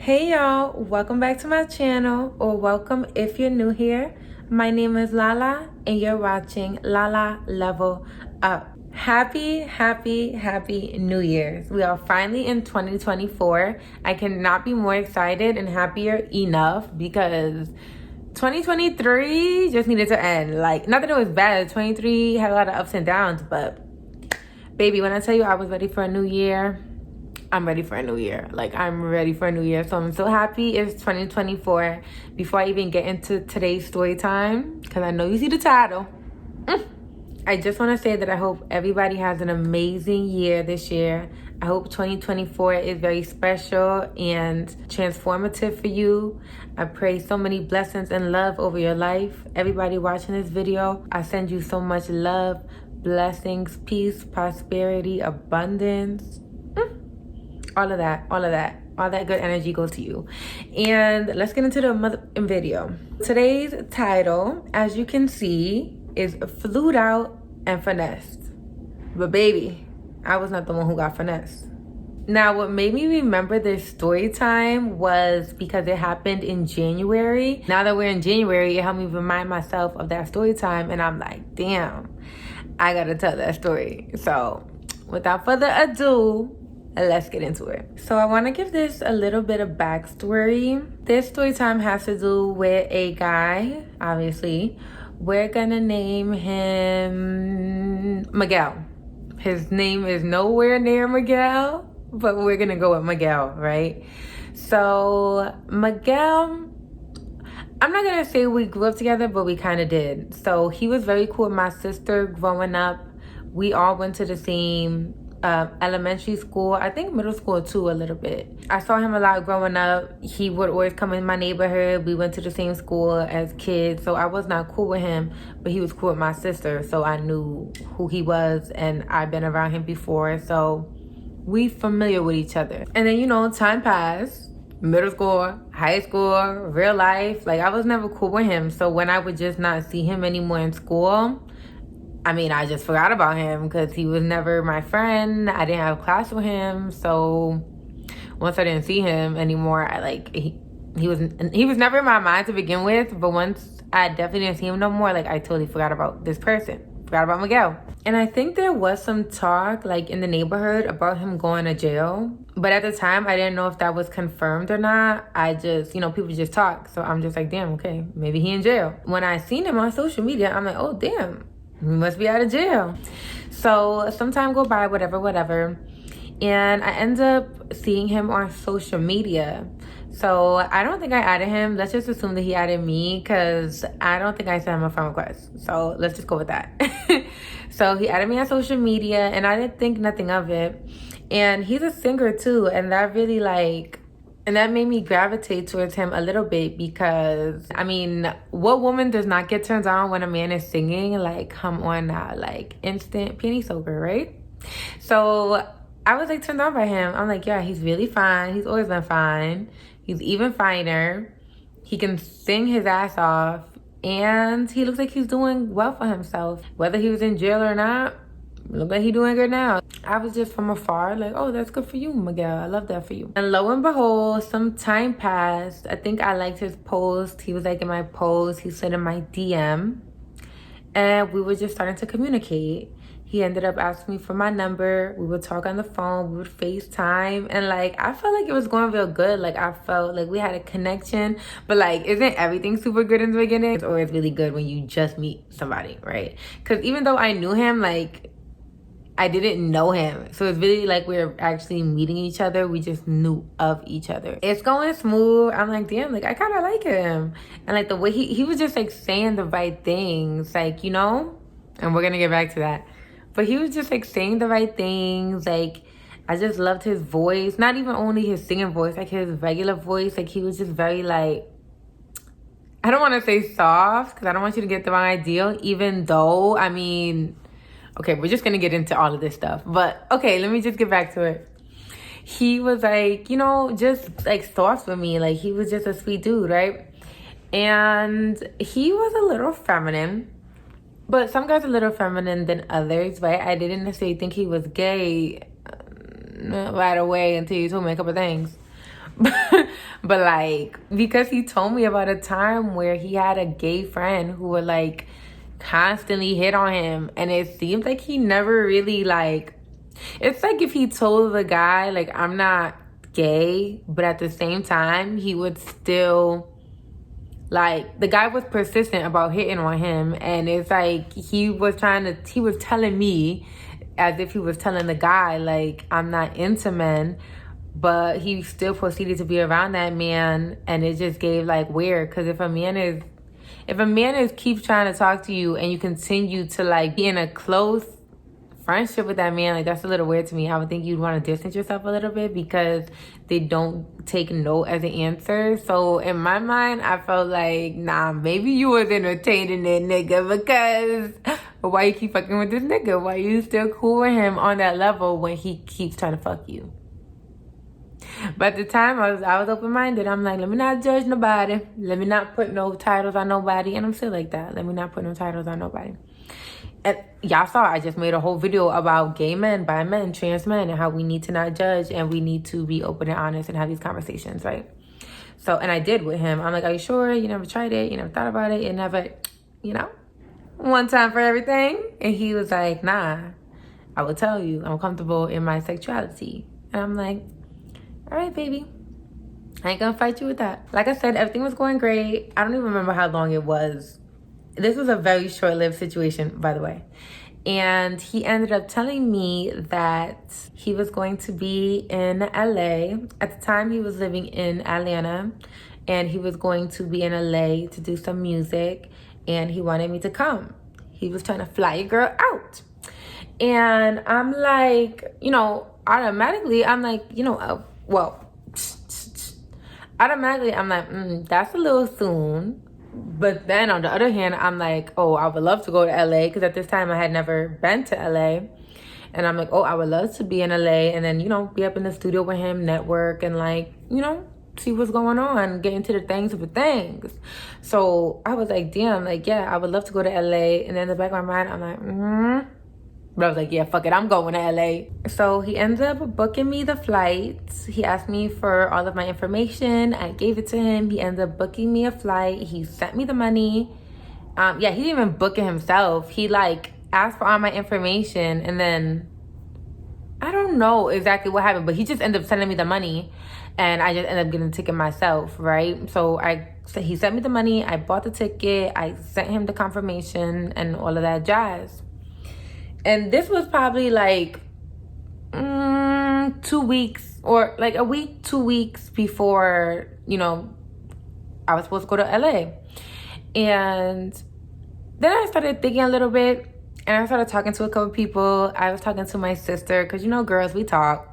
Hey y'all, welcome back to my channel, or welcome if you're new here. My name is Lala and you're watching LALA Level Up. Happy New Year's. We are finally in 2024. I cannot be more excited and happier enough because 2023 just needed to end. Like, not that it was bad. 23 had a lot of ups and downs, but baby, when I tell you I was ready for a new year, I'm ready for a new year. Like, I'm ready for a new year. So I'm so happy it's 2024. Before I even get into today's story time, because I know you see the title, I just want to say that I hope everybody has an amazing year this year. I hope 2024 is very special and transformative for you. I pray so many blessings and love over your life. Everybody watching this video, I send you so much love, blessings, peace, prosperity, abundance. All of that good energy goes to you. And let's get into the video. Today's title, as you can see, is Flued Out and Finessed. But baby, I was not the one who got finessed. Now, what made me remember this story time was because it happened in January. Now that we're in January, it helped me remind myself of that story time, and I'm like, damn, I gotta tell that story. So without further ado, let's get into it. So I want to give this a little bit of backstory. This story time has to do with a guy, obviously. We're gonna name him Miguel. His name is nowhere near Miguel, but we're gonna go with Miguel, right? So Miguel, I'm not gonna say we grew up together, but we kind of did. So he was very cool with my sister growing up. We all went to the same elementary school, I think middle school too, a little bit. I saw him a lot growing up. He would always come in my neighborhood. We went to the same school as kids, so I was not cool with him, but he was cool with my sister, so I knew who he was, and I've been around him before, so we familiar with each other. And then, you know, time passed. Middle school, high school, real life, like I was never cool with him. So when I would just not see him anymore in school, I mean, I just forgot about him because he was never my friend. I didn't have class with him. So once I didn't see him anymore, he was never in my mind to begin with. But once I definitely didn't see him no more, like I totally forgot about this person. Forgot about Miguel. And I think there was some talk like in the neighborhood about him going to jail. But at the time, I didn't know if that was confirmed or not. I just, you know, people just talk. So I'm just like, damn, okay, maybe he in jail. When I seen him on social media, I'm like, oh, damn. He must be out of jail. So some time go by, whatever. And I end up seeing him on social media. So I don't think I added him. Let's just assume that he added me because I don't think I sent him a friend request. So let's just go with that. So he added me on social media and I didn't think nothing of it. And he's a singer too. And that really and that made me gravitate towards him a little bit because, I mean, what woman does not get turned on when a man is singing? Like, come on now, like instant penny soaker, right? So I was like turned on by him. I'm like, yeah, he's really fine. He's always been fine. He's even finer. He can sing his ass off. And he looks like he's doing well for himself. Whether he was in jail or not, look like he's doing good now. I was just from afar like, oh, that's good for you, Miguel. I love that for you. And lo and behold, some time passed. I think I liked his post. He was like in my post. He slid in my DM. And we were just starting to communicate. He ended up asking me for my number. We would talk on the phone. We would FaceTime. And like, I felt like it was going real good. Like, I felt like we had a connection. But like, isn't everything super good in the beginning? It's always really good when you just meet somebody, right? Because even though I knew him, like, I didn't know him. So it's really like we were actually meeting each other. We just knew of each other. It's going smooth. I'm like, damn, like I kind of like him. And like the way he was just like saying the right things, like, you know, and we're going to get back to that. But he was just like saying the right things. Like, I just loved his voice. Not even only his singing voice, like his regular voice. Like, he was just very like, I don't want to say soft because I don't want you to get the wrong idea. Even though, I mean, okay, we're just going to get into all of this stuff. But okay, let me just get back to it. He was like, you know, just like soft with me. Like, he was just a sweet dude, right? And he was a little feminine. But some guys are a little feminine than others, right? I didn't necessarily think he was gay right away until you told me a couple things. But like, because he told me about a time where he had a gay friend who would like constantly hit on him, and it seems like he never really like, it's like if he told the guy like, I'm not gay, but at the same time he would still, like, the guy was persistent about hitting on him, and it's like he was telling me as if he was telling the guy like, I'm not into men, but he still proceeded to be around that man. And it just gave like weird, because if a man is keeps trying to talk to you and you continue to like be in a close friendship with that man, like, that's a little weird to me. I would think you'd want to distance yourself a little bit, because they don't take no as an answer. So in my mind, I felt like, nah, maybe you was entertaining that nigga, because why you keep fucking with this nigga? Why you still cool with him on that level when he keeps trying to fuck you? But at the time, I was open-minded. I'm like, let me not judge nobody. Let me not put no titles on nobody. And I'm still like that. Let me not put no titles on nobody. And y'all saw, I just made a whole video about gay men, bi men, trans men, and how we need to not judge, and we need to be open and honest and have these conversations, right? So, and I did with him. I'm like, are you sure? You never tried it? You never thought about it? You never, you know, one time for everything? And he was like, nah, I will tell you, I'm comfortable in my sexuality. And I'm like, all right, baby. I ain't gonna fight you with that. Like I said, everything was going great. I don't even remember how long it was. This was a very short-lived situation, by the way. And he ended up telling me that he was going to be in LA. At the time, he was living in Atlanta, and he was going to be in LA to do some music, and he wanted me to come. He was trying to fly a girl out. And I'm like, you know, automatically, I'm like, you know, automatically, I'm like, that's a little soon. But then on the other hand, I'm like, oh, I would love to go to LA, because at this time I had never been to LA. And I'm like, oh, I would love to be in LA and then, you know, be up in the studio with him, network, and like, you know, see what's going on, get into the things of the things. So I was like, damn, like, yeah, I would love to go to LA. And then in the back of my mind, I'm like, But I was like, yeah, fuck it, I'm going to LA. So he ended up booking me the flights. He asked me for all of my information. I gave it to him. He ended up booking me a flight. He sent me the money. Yeah, he didn't even book it himself. He like asked for all my information, and then I don't know exactly what happened, but he just ended up sending me the money, and I just ended up getting the ticket myself, right? So he sent me the money. I bought the ticket. I sent him the confirmation and all of that jazz. And this was probably like 2 weeks, or like a week, 2 weeks before, you know, I was supposed to go to LA. And then I started thinking a little bit, and I started talking to a couple people. I was talking to my sister, because, you know, girls, we talk.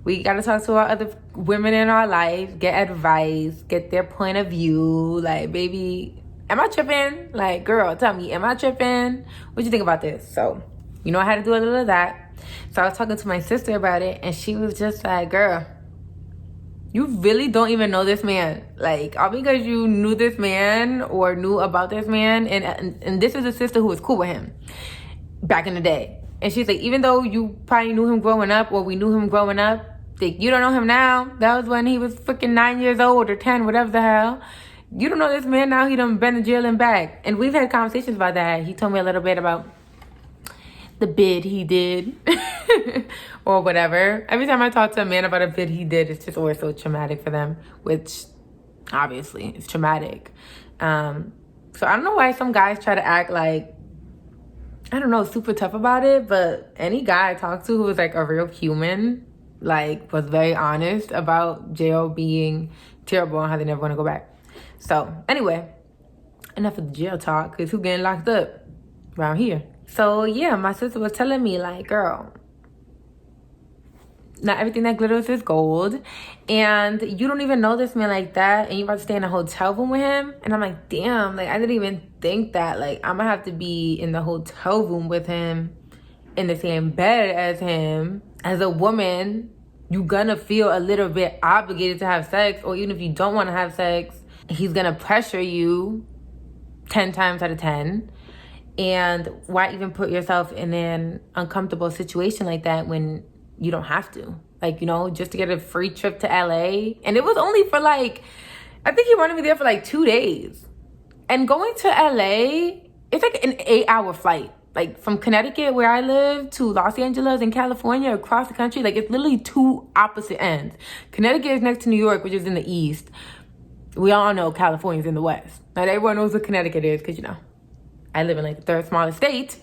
We got to talk to our other women in our life, get advice, get their point of view. Like, baby, am I tripping? Like, girl, tell me, am I tripping? What you think about this? So, you know, I had to do a little of that. So I was talking to my sister about it, and she was just like, girl, you really don't even know this man. Like, all because you knew this man or knew about this man. And this is a sister who was cool with him back in the day. And she's like, even though you probably knew him growing up, or we knew him growing up, like, you don't know him now. That was when he was freaking 9 years old or 10, whatever the hell. You don't know this man now. He done been to jail and back. And we've had conversations about that. He told me a little bit about the bid he did or whatever. Every time I talk to a man about a bid he did, it's just always so traumatic for them, which obviously is traumatic. So I don't know why some guys try to act like, I don't know, super tough about it, but any guy I talked to who was like a real human, like, was very honest about jail being terrible and how they never want to go back. So anyway, enough of the jail talk, because who getting locked up around here? So yeah, my sister was telling me, like, girl, not everything that glitters is gold, and you don't even know this man like that, and you about to stay in a hotel room with him. And I'm like, damn, like, I didn't even think that, like, I'm gonna have to be in the hotel room with him, in the same bed as him. As a woman, you're gonna feel a little bit obligated to have sex, or even if you don't want to have sex, he's gonna pressure you 10 times out of 10. And why even put yourself in an uncomfortable situation like that when you don't have to? like, you know, just to get a free trip to LA. And it was only for like, I think he wanted me there for like 2 days. And going to LA, it's like an 8-hour flight. Like from Connecticut, where I live, to Los Angeles and California, across the country. Like it's literally two opposite ends. Connecticut is next to New York, which is in the east. We all know California's in the west. Not everyone knows what Connecticut is, because, you know, I live in like the third smallest state.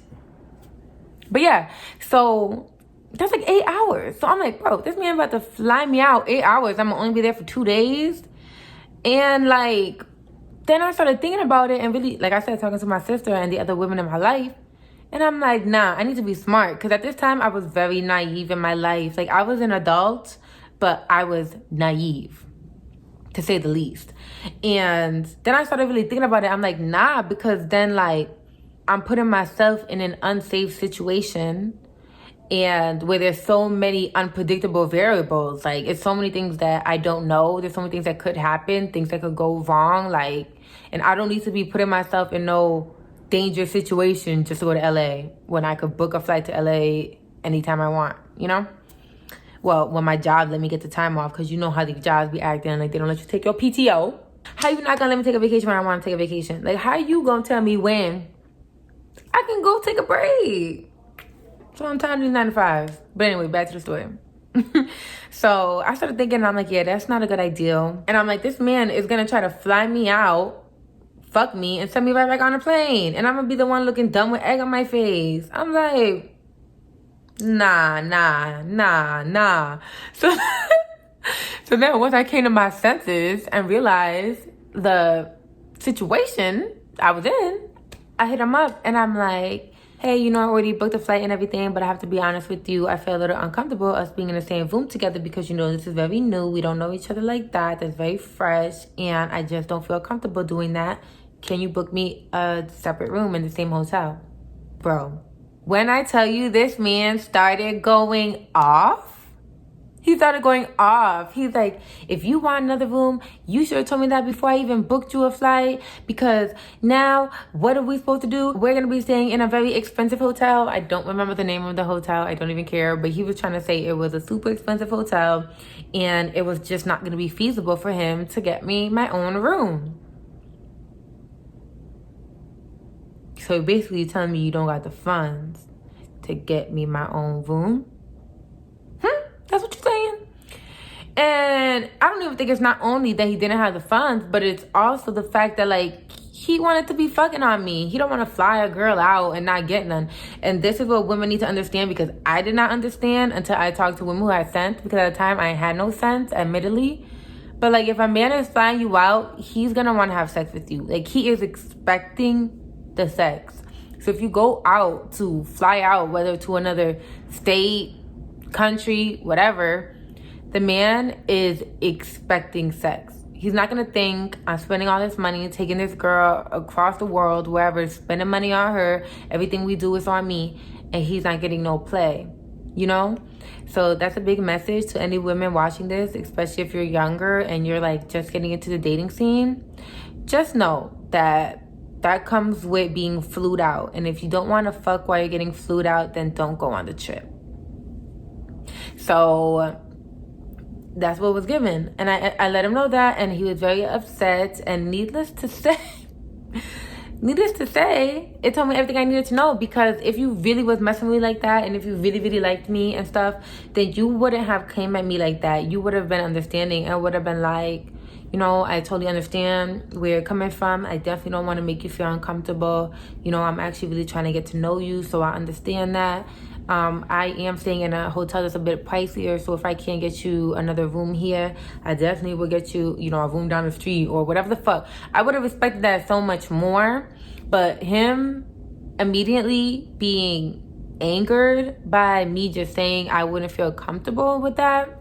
But yeah, so that's like 8 hours. So I'm like, bro, this man about to fly me out 8 hours. I'm gonna only be there for 2 days. And like, then I started thinking about it and really, like I said, talking to my sister and the other women in my life. And I'm like, nah, I need to be smart. Because at this time, I was very naive in my life. Like, I was an adult, but I was naive, to say the least. And then I started really thinking about it. I'm like, nah, because then, like, I'm putting myself in an unsafe situation, and where there's so many unpredictable variables. Like, it's so many things that I don't know. There's so many things that could happen, things that could go wrong. Like, and I don't need to be putting myself in no dangerous situation just to go to LA when I could book a flight to LA anytime I want, you know? Well, when my job let me get the time off, because you know how these jobs be acting, like they don't let you take your PTO. How you not gonna let me take a vacation when I want to take a vacation? Like, how you gonna tell me when I can go take a break? So I'm tired of these 9 to 5s. But anyway, back to the story. So I started thinking, I'm like, yeah, that's not a good idea. And I'm like, this man is gonna try to fly me out, fuck me, and send me right back on a plane. And I'm gonna be the one looking dumb with egg on my face. I'm like, nah. So, so then once I came to my senses and realized the situation I was in, I hit him up and I'm like, hey, you know, I already booked the flight and everything, but I have to be honest with you. I feel a little uncomfortable us being in the same room together because, you know, this is very new. We don't know each other like that. That's very fresh. And I just don't feel comfortable doing that. Can you book me a separate room in the same hotel? Bro, when I tell you this man started going off, he started going off. He's like, if you want another room, you should have told me that before I even booked you a flight. Because now, what are we supposed to do? We're going to be staying in a very expensive hotel. I don't remember the name of the hotel. I don't even care. But he was trying to say it was a super expensive hotel. And it was just not going to be feasible for him to get me my own room. So basically, you're telling me you don't got the funds to get me my own room? That's what you're saying? And I don't even think it's not only that he didn't have the funds, but it's also the fact that, like, he wanted to be fucking on me. He don't want to fly a girl out and not get none. And this is what women need to understand, because I did not understand until I talked to women who had sense, because at the time I had no sense, admittedly. But, like, if a man is flying you out, he's going to want to have sex with you. Like, he is expecting the sex. So if you go out to fly out, whether to another state, country, whatever, the man is expecting sex. He's not gonna think I'm spending all this money taking this girl across the world, wherever, spending money on her, everything we do is on me, and he's not getting no play, you know? So that's a big message to any women watching this, especially if you're younger and you're like just getting into the dating scene. Just know that that comes with being flued out, and if you don't want to fuck while you're getting flued out, then don't go on the trip. So that's what was given. And I let him know that, and he was very upset. And needless to say, it told me everything I needed to know. Because if you really was messing with me like that, and if you really, really liked me and stuff, then you wouldn't have came at me like that. You would have been understanding and would have been like, you know, I totally understand where you're coming from. I definitely don't want to make you feel uncomfortable. You know, I'm actually really trying to get to know you, so I understand that. I am staying in a hotel that's a bit pricier, so if I can't get you another room here, I definitely will get you, you know, a room down the street or whatever the fuck. I would have respected that so much more, but him immediately being angered by me just saying I wouldn't feel comfortable with that,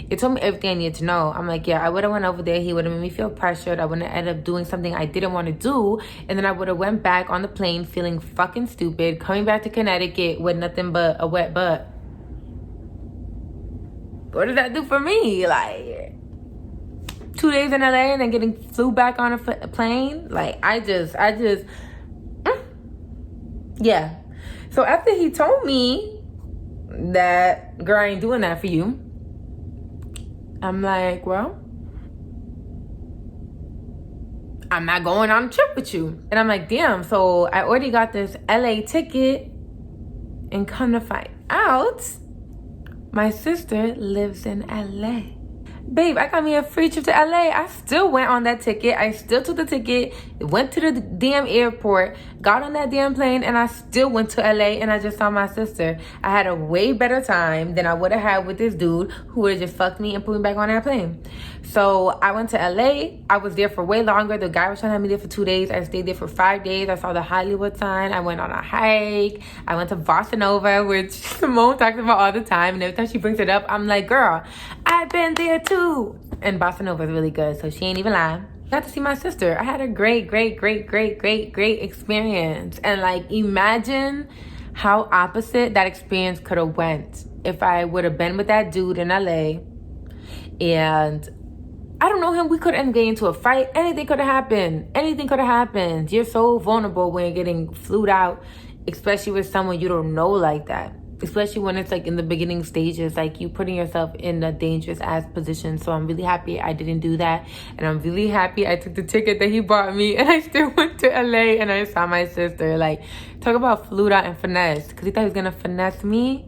it told me everything I needed to know. I'm like, yeah, I would have went over there. He would have made me feel pressured. I wouldn't have ended up doing something I didn't want to do. And then I would have went back on the plane feeling fucking stupid, coming back to Connecticut with nothing but a wet butt. What does that do for me? Like, 2 days in LA and then getting flew back on a plane? Like, yeah. So after he told me that, girl, I ain't doing that for you, I'm like, well, I'm not going on a trip with you. And I'm like, damn, so I already got this LA ticket, and come to find out, my sister lives in LA. Babe, I got me a free trip to LA. I still went on that ticket. I still took the ticket, went to the damn airport, got on that damn plane, and I still went to LA and I just saw my sister. I had a way better time than I would have had with this dude who would have just fucked me and put me back on that plane. So I went to LA. I was there for way longer. The guy was trying to have me there for 2 days. I stayed there for 5 days. I saw the Hollywood sign. I went on a hike. I went to Bossa Nova, which Simone talks about all the time. And every time she brings it up, I'm like, girl, I've been there too. And Bossa Nova is really good, so she ain't even lying. Got to see my sister. I had a great experience. And like, imagine how opposite that experience could have went if I would have been with that dude in LA and I don't know him. We could end getting into a fight. Anything could have happened. Anything could have happened. You're so vulnerable when you're getting flued out, especially with someone you don't know like that. Especially when it's like in the beginning stages, like you putting yourself in a dangerous ass position. So I'm really happy I didn't do that. And I'm really happy I took the ticket that he bought me and I still went to LA and I saw my sister. Like, talk about flued out and finessed. Because he thought he was going to finesse me.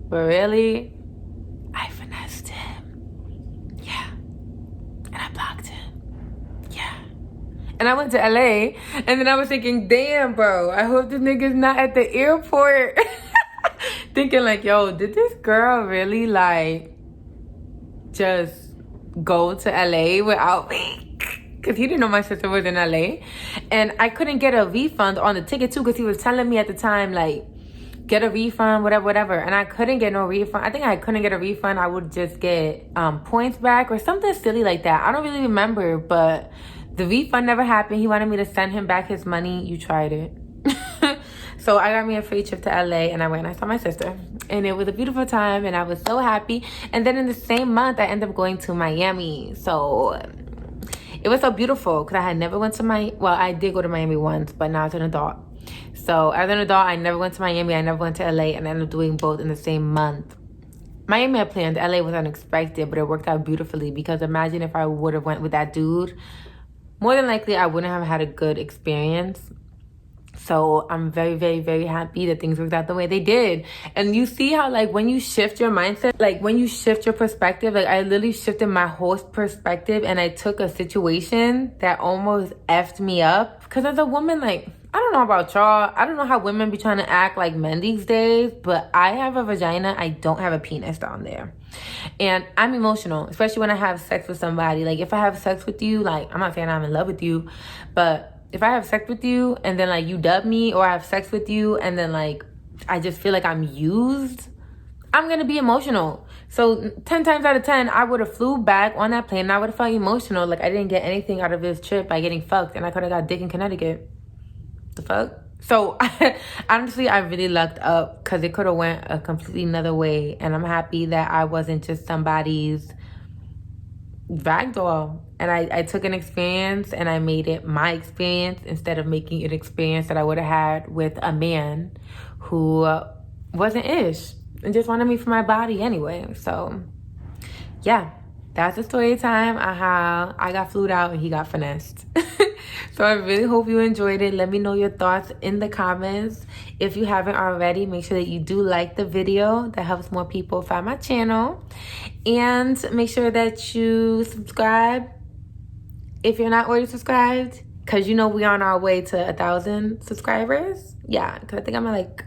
But really, I finessed him. Yeah. And I blocked him. Yeah. And I went to LA and then I was thinking, damn, bro, I hope this nigga's not at the airport. Thinking like, yo, did this girl really like just go to LA without me? Because he didn't know my sister was in LA. And I couldn't get a refund on the ticket too, because he was telling me at the time like, get a refund, whatever. And I couldn't get no refund. I think I couldn't get a refund. I would just get points back or something silly like that. I don't really remember, but the refund never happened. He wanted me to send him back his money. You tried it. So I got me a free trip to LA and I went and I saw my sister. And it was a beautiful time and I was so happy. And then in the same month, I ended up going to Miami. So it was so beautiful because I had never went to I did go to Miami once, but now as an adult. So as an adult, I never went to Miami. I never went to LA, and I ended up doing both in the same month. Miami I planned. LA was unexpected, but it worked out beautifully because imagine if I would have went with that dude. More than likely, I wouldn't have had a good experience. So I'm very happy that things worked out the way they did. And you see how like when you shift your mindset, like when you shift your perspective, like I literally shifted my whole perspective and I took a situation that almost effed me up. Because as a woman, like, I don't know about y'all. I don't know how women be trying to act like men these days, but I have a vagina. I don't have a penis down there. And I'm emotional, especially when I have sex with somebody. Like if I have sex with you, like I'm not saying I'm in love with you, but if I have sex with you and then like you dub me, or I have sex with you and then like I just feel like I'm used, I'm gonna be emotional. So 10 times out of 10, I would have flew back on that plane and I would have felt emotional. Like I didn't get anything out of this trip by getting fucked, and I could have got dick in Connecticut. The fuck? So honestly, I really lucked up because it could have went a completely another way. And I'm happy that I wasn't just somebody's ragdoll. And I took an experience and I made it my experience instead of making it an experience that I would have had with a man who wasn't ish and just wanted me for my body anyway. So yeah, that's the story time. How I got flued out and he got finessed. So I really hope you enjoyed it. Let me know your thoughts in the comments. If you haven't already, make sure that you do like the video. That helps more people find my channel. And make sure that you subscribe if you're not already subscribed, because you know we're on our way to 1,000 subscribers. Yeah, because I think I'm at like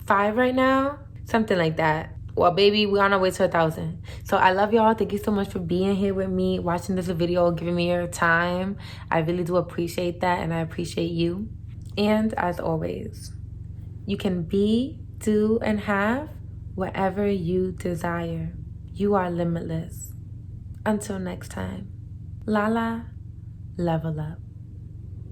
5 right now, something like that. Well, baby, we're on our way to 1,000. So I love y'all. Thank you so much for being here with me, watching this video, giving me your time. I really do appreciate that, and I appreciate you. And as always, you can be, do, and have whatever you desire. You are limitless. Until next time, LALA, level up.